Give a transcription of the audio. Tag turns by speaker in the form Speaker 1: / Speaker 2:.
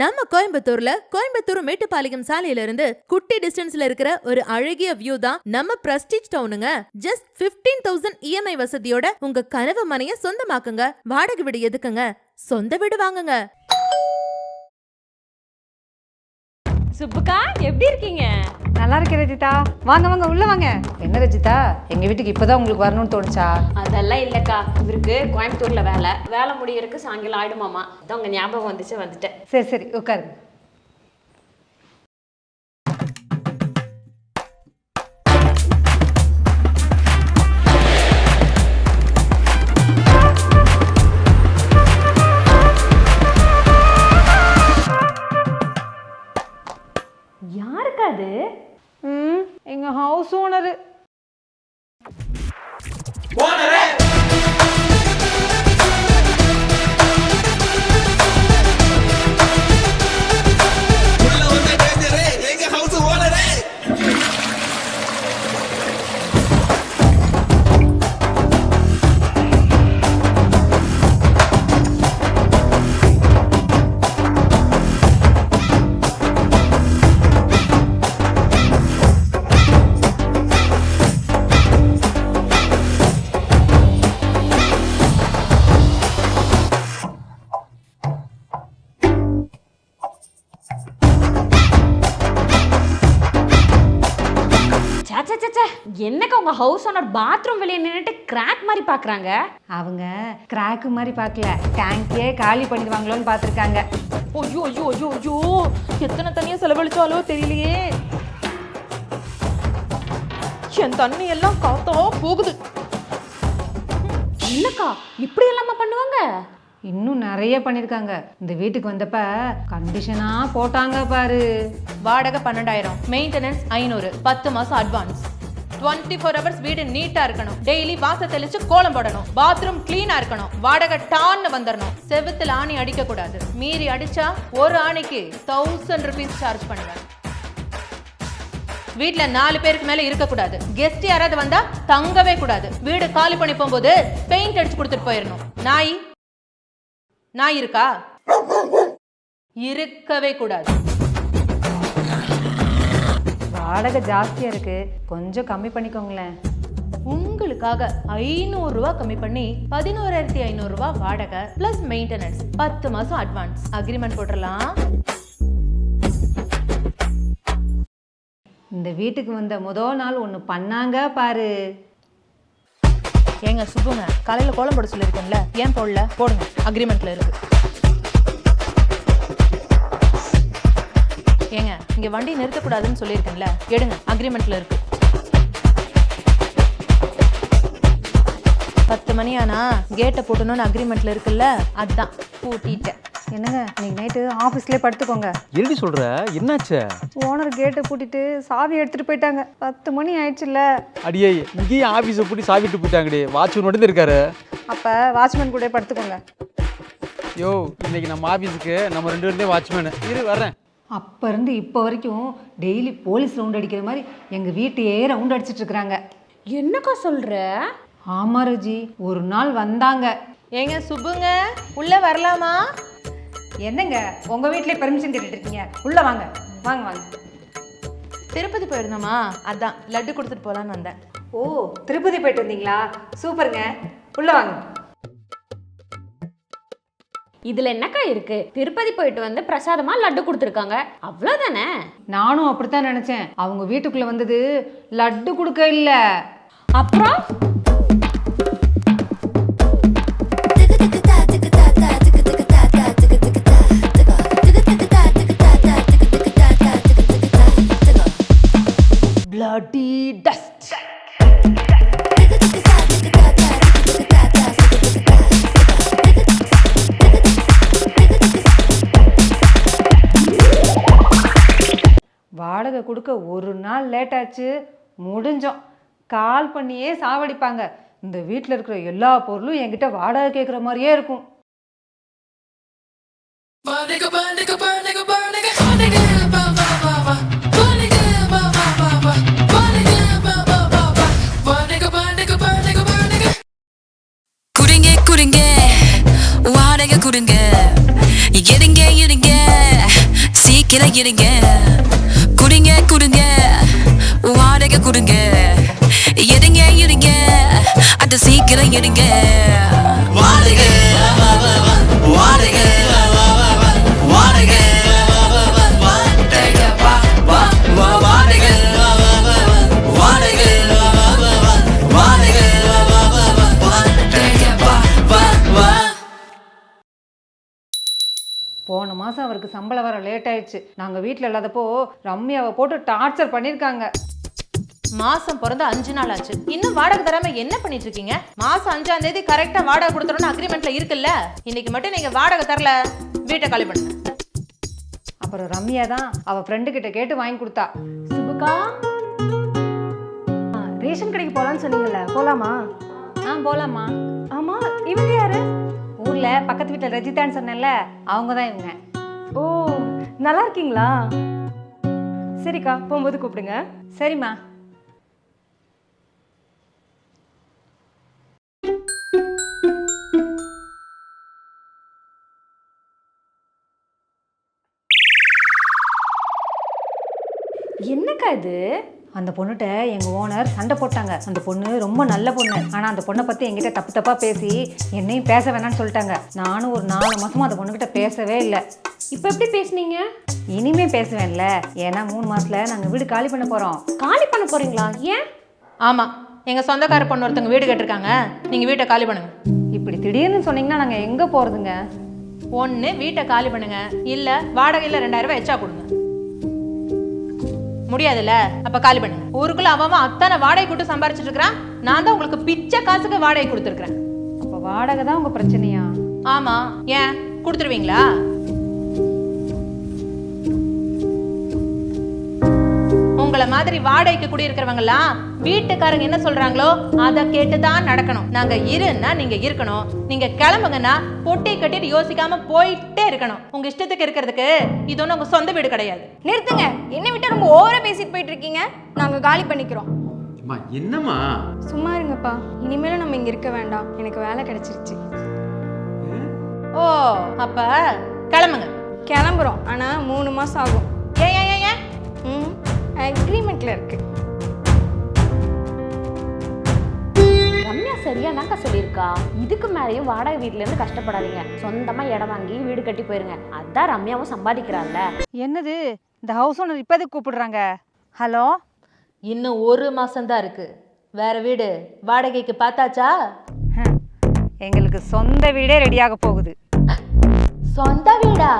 Speaker 1: நம்ம கோயம்புத்தூர்ல கோயம்புத்தூர் மேட்டுப்பாளையம் சாலையில இருந்து குட்டி டிஸ்டன்ஸ்ல இருக்கிற ஒரு அழகிய வியூ தான் நம்ம பிரஸ்டீஜ் டவுனுங்க. ஜஸ்ட் 15,000 EMI வசதியோட உங்க கனவு மனைய சொந்தமாக்குங்க. வாடகை வீடு எதுக்குங்க, சொந்த வீடு வாங்குங்க.
Speaker 2: சுப்புக்கா எப்படி இருக்கீங்க?
Speaker 3: நல்லா இருக்கேன் ரஜிதா. வாங்க வாங்க உள்ள வாங்க. என்ன ரஜிதா, எங்க வீட்டுக்கு இப்பதான் உங்களுக்கு வரணும்னு தோணுச்சா?
Speaker 2: அதெல்லாம் இல்லக்கா, இவருக்கு கோயம்புத்தூர்ல வேலை முடியறதுக்கு சாயங்காலம் ஆயிடுமாமா. அதான் உங்க ஞாபகம் வந்துச்சு, வந்துட்டேன்.
Speaker 3: சரி சரி உட்காருங்க.
Speaker 2: யாருக்கா அது?
Speaker 3: எங்க ஹவுஸ் ஓனரு.
Speaker 2: என்னக்கா உங்க ஹவுஸ் ஓனர் பாத்ரூம் வெளியே நின்னுட்டு கிராக் மாதிரி பாக்குறாங்க?
Speaker 3: அவங்க கிராக்கு மாதிரி பார்க்கல, டேங்கே காலி பண்ணிடுவாங்களோன்னு பார்த்துருக்காங்க.
Speaker 1: ஐயோ ஐயோ ஐயோ ஐயோ, எத்தனை தண்ணியை செலவழிச்சாலோ தெரியலையே. என் தண்ணி எல்லாம் காத்தா போகுது.
Speaker 2: இல்லக்கா இப்படி எல்லாமா பண்ணுவாங்க?
Speaker 3: இன்னும் நிறைய பண்ணிருக்காங்க. இந்த வீட்டுக்கு வந்தப்ப கண்டிஷனா போட்டாங்க பாரு.
Speaker 1: வாடகை 12,000, மெயின்டெனன்ஸ் 500, 10 மாசம் அட்வான்ஸ். 24 hours வீடு நீட்டா இருக்கணும். டெய்லி வாச தெளிச்சு கோலம் போடணும். பாத்ரூம் கிளீனா இருக்கணும். வாடகை டான்னு வந்துடணும். செவுத்துல ஆணி அடிக்க கூடாது. மீறி அடிச்சா ஒரு ஆணிக்கு 1000 rupees சார்ஜ் பண்ணுவேன். வீட்டுல 4 பேருக்கு மேல இருக்க கூடாது. கெஸ்ட் யாராவது வந்தா தங்கவே கூடாது. வீடு காலி பண்ணி போகும்போது பெயிண்ட் அடிச்சு கொடுத்துட்டு போயிடணும். நாய் இருக்கா? இருக்கவே கூடாது.
Speaker 3: வாடகை ஜாஸ்தியா இருக்கு, கொஞ்சம் கம்மி பண்ணிக்கோங்களேன்.
Speaker 1: உங்களுக்காக 500 ரூபாய் கம்மி பண்ணி 11,500 ரூபாய் வாடகை பிளஸ் மெயின்டெனன்ஸ், 10 மாசம் அட்வான்ஸ். அக்ரிமெண்ட் போட்டுடலாம்.
Speaker 3: இந்த வீட்டுக்கு வந்த முதல் நாள் ஒன்று பண்ணாங்க பாரு.
Speaker 1: ஏங்க சுப்புங்க, காலையில கோலம் போட சொல்லியிருக்கேன்ல, ஏன் போடல? போடுங்க, அக்ரிமெண்ட்ல இருக்கு. ஏங்க இங்க வண்டி நிறுத்தக்கூடாதுன்னு சொல்லியிருக்கேன்ல, எடுங்க, அக்ரிமெண்ட்ல இருக்கு. 10 மணி ஆனா கேட்டை போட்டணும்னு அக்ரிமெண்ட்ல இருக்குல்ல, அதான் பூட்டிட்டேன்.
Speaker 3: என்னங்க, இன்னைக்கு நைட்டு ஆஃபீஸ்லேயே படுத்துக்கோங்க.
Speaker 4: எப்படி சொல்ற? என்னாச்சு?
Speaker 3: ஓனர் கேட்டை பூட்டிட்டு சாவி எடுத்துட்டு போயிட்டாங்க. 10 மணி ஆயிடுச்சுல்ல.
Speaker 4: அடியே, இங்கேயும் ஆஃபீஸை பூட்டி சாவிட்டு போயிட்டாங்கடி. வாட்ச்மேன் மட்டும் இருக்காரு.
Speaker 3: அப்போ வாட்ச்மேன் கூட படுத்துக்கோங்க.
Speaker 4: யோ, இன்னைக்கு நம்ம ஆஃபீஸுக்கு நம்ம 2 பேருமே வாட்ச்மேனு. இரு வர்றேன்.
Speaker 3: அப்போ இருந்து இப்போ வரைக்கும் டெய்லி போலீஸ் ரவுண்ட் அடிக்கிற மாதிரி எங்கள் வீட்டையே ரவுண்ட் அடிச்சிட்டு இருக்கிறாங்க.
Speaker 2: என்னக்கா சொல்ற?
Speaker 3: ஆமா ரஜி, ஒரு நாள் வந்தாங்க.
Speaker 1: ஏங்க சுப்புங்க, உள்ள வரலாமா?
Speaker 3: என்னங்க உங்கள் வீட்டிலே பெர்மிஷன் கேட்டுட்டு இருக்கீங்க? உள்ளே வாங்க வாங்க வாங்க.
Speaker 1: திருப்பதி போயிருந்தோமா, அதான் லட்டு கொடுத்துட்டு போலான்னு வந்தேன்.
Speaker 3: ஓ, திருப்பதி போயிட்டு வந்தீங்களா? சூப்பருங்க, உள்ளே வாங்க.
Speaker 2: இதுல என்னக்கா இருக்கு? திருப்பதி போயிட்டு வந்து பிரசாதமா லட்டு கொடுத்துருக்காங்க, அவ்வளவுதானே.
Speaker 3: நானும் அப்படித்தான் நினைச்சேன். அவங்க வீட்டுக்குள்ள வந்தது லட்டு கொடுக்க இல்ல,
Speaker 2: அப்புறம்
Speaker 1: bloody dust.
Speaker 3: வாடகை கொடுக்க ஒரு நாள் லேட் ஆச்சு, முடிஞ்சோம். கால் பண்ணியே சாவடிப்பாங்க. இந்த வீட்டில் இருக்கிற எல்லா பொருளும் என்கிட்ட வாடகை கேட்குற மாதிரியே இருக்கும்.
Speaker 5: குடுங்க வாடகை குடுங்க, எடுங்க சீக்கிரம் இருங்க குடுங்க குடுங்க வாடகை குடுங்க எடுங்க இருங்க அட சீக்கிரம் இருங்க வாடகை வாடகை வாடகை
Speaker 3: போன மாதம் அவருக்கு சம்பளம் வர லேட் ஆயிடுச்சு. நாங்கள் வீட்டில் இல்லாதப்போ ரம்யாவை போட்டு டார்ச்சர் பண்ணியிருக்காங்க.
Speaker 1: மாசம் பிறந்து 5 நாள் ஆச்சு, இன்னும் வாடகை தராம என்ன பண்ணிட்டு இருக்கீங்க? மாசம் 5ஆம் தேதி கரெக்டா வாடகை கொடுத்துறோம்னு அக்ரிமெண்ட்ல இருக்குல்ல. இன்னைக்கு மட்டும் நீங்க வாடகை தரல, வீட்டை காலி பண்ணுங்க.
Speaker 3: அப்புறம் ரம்யா தான் அவள் ஃப்ரெண்டுக்கிட்ட கேட்டு வாங்கி கொடுத்தா.
Speaker 2: சுபுக்கா, ரேஷன் கடைக்கு போலான்னு சொன்னீங்கல்ல, போலாமா?
Speaker 3: போகலாமா.
Speaker 2: ஆமா, இவங்க யாரு?
Speaker 3: ஊரில் பக்கத்து வீட்டில் ரஜிதான்னு சொன்னேன்ல, அவங்க தான் இவங்க.
Speaker 2: ஓ, நல்லா இருக்கீங்களா? சரிக்கா, போகும்போது கூப்பிடுங்க.
Speaker 3: சரிம்மா.
Speaker 2: என்னக்கா இது?
Speaker 3: அந்த பொண்ணுகிட்ட எங்கள் ஓனர் சண்டை போட்டாங்க. அந்த பொண்ணு ரொம்ப நல்ல பொண்ணு. ஆனால் அந்த பொண்ணை பற்றி என்கிட்ட தப்பாக பேசி என்னையும் பேச வேணான்னு சொல்லிட்டாங்க. நானும் ஒரு 4 மாதமாக அந்த பொண்ணுக்கிட்ட பேசவே இல்லை.
Speaker 2: இப்போ எப்படி பேசுனீங்க?
Speaker 3: இனிமே பேசுவேன்ல, ஏன்னா 3 மாதத்தில் நாங்கள் வீடு காலி பண்ண போகிறோம்.
Speaker 2: காலி பண்ண போறீங்களா? ஏன்?
Speaker 1: ஆமா, எங்க சொந்தக்கார பொண்ணு ஒருத்தவங்க வீடு கேட்டிருக்காங்க, நீங்க வீட்டை காலி பண்ணுங்க.
Speaker 3: இப்படி திடீர்னு சொன்னீங்கன்னா நாங்கள் எங்கே போகிறதுங்க?
Speaker 1: ஒன்று வீட்டை காலி பண்ணுங்க, இல்ல வாடகையில் 2000 ரூபாய் எச்சா கொடுங்க. முடியாதுல்ல, அப்ப காலி பண்ணுங்க. ஊருக்குள்ள அவன் அத்தனை வாடகை கூட்டு சம்பாரிச்சிட்டு இருக்கிறான், நான் தான் உங்களுக்கு பிச்சை காசுக்கு வாடகை கொடுத்துருக்கிறேன்.
Speaker 3: அப்போ வாடகை தான் உங்கள் பிரச்சனையா?
Speaker 1: ஆமா, ஏன் கொடுத்துருவீங்களா? உங்களை மாதிரி வாடகைக்கு குடியிருக்கிறவங்கலாம் வீட்டுக்காரங்க என்ன சொல்றாங்களோ அதை கேட்டுதான் நடக்கணும். நாங்க இருன்னா நீங்க இருக்கணும், நீங்க கிளம்புங்கன்னா பொட்டி கட்டிட்டு யோசிக்காம போயிட்டே இருக்கணும். உங்க இஷ்டத்துக்கு இருக்கிறதுக்கு இது ஒன்றும் உங்க சொந்த வீடு கிடையாது.
Speaker 6: நிறுத்துங்க, என்ன விட்டு ரொம்ப ஓவரா பேசிட்டு போயிட்டு இருக்கீங்க. நாங்க காலி பண்ணிக்கிறோம்.
Speaker 7: என்னம்மா?
Speaker 6: சும்மா இருங்கப்பா, இனிமேலும் நம்ம இங்க இருக்க வேண்டாம், எனக்கு வேலை கிடைச்சிருச்சு.
Speaker 1: ஓ, அப்ப கிளம்புங்க.
Speaker 6: கிளம்புறோம், ஆனா 3 மாசம் ஆகும்.
Speaker 1: ஏன் ஏன் ஏன் ஏன்?
Speaker 6: அக்ரிமெண்ட்ல இருக்கு.
Speaker 2: ரம்யா சரியா தான்க்கா சொல்லியிருக்கா. இதுக்கு மேலேயும் வாடகை வீட்டுல இருந்து கஷ்டப்படாதீங்க, சொந்தமா இடம் வாங்கி வீடு கட்டி போயிருங்க. அதான் ரம்யாவும் சம்பாதிக்கிறாள்ல.
Speaker 3: என்னது இந்த ஹவுஸ் ஓனர் இப்போது கூப்பிடுறாங்க? ஹலோ,
Speaker 1: இன்னும் 1 மாசம்தான் இருக்கு. வேற வீடு வாடகைக்கு பார்த்தாச்சா?
Speaker 3: எங்களுக்கு சொந்த வீடே ரெடியாக போகுது.
Speaker 1: சொந்த வீடா?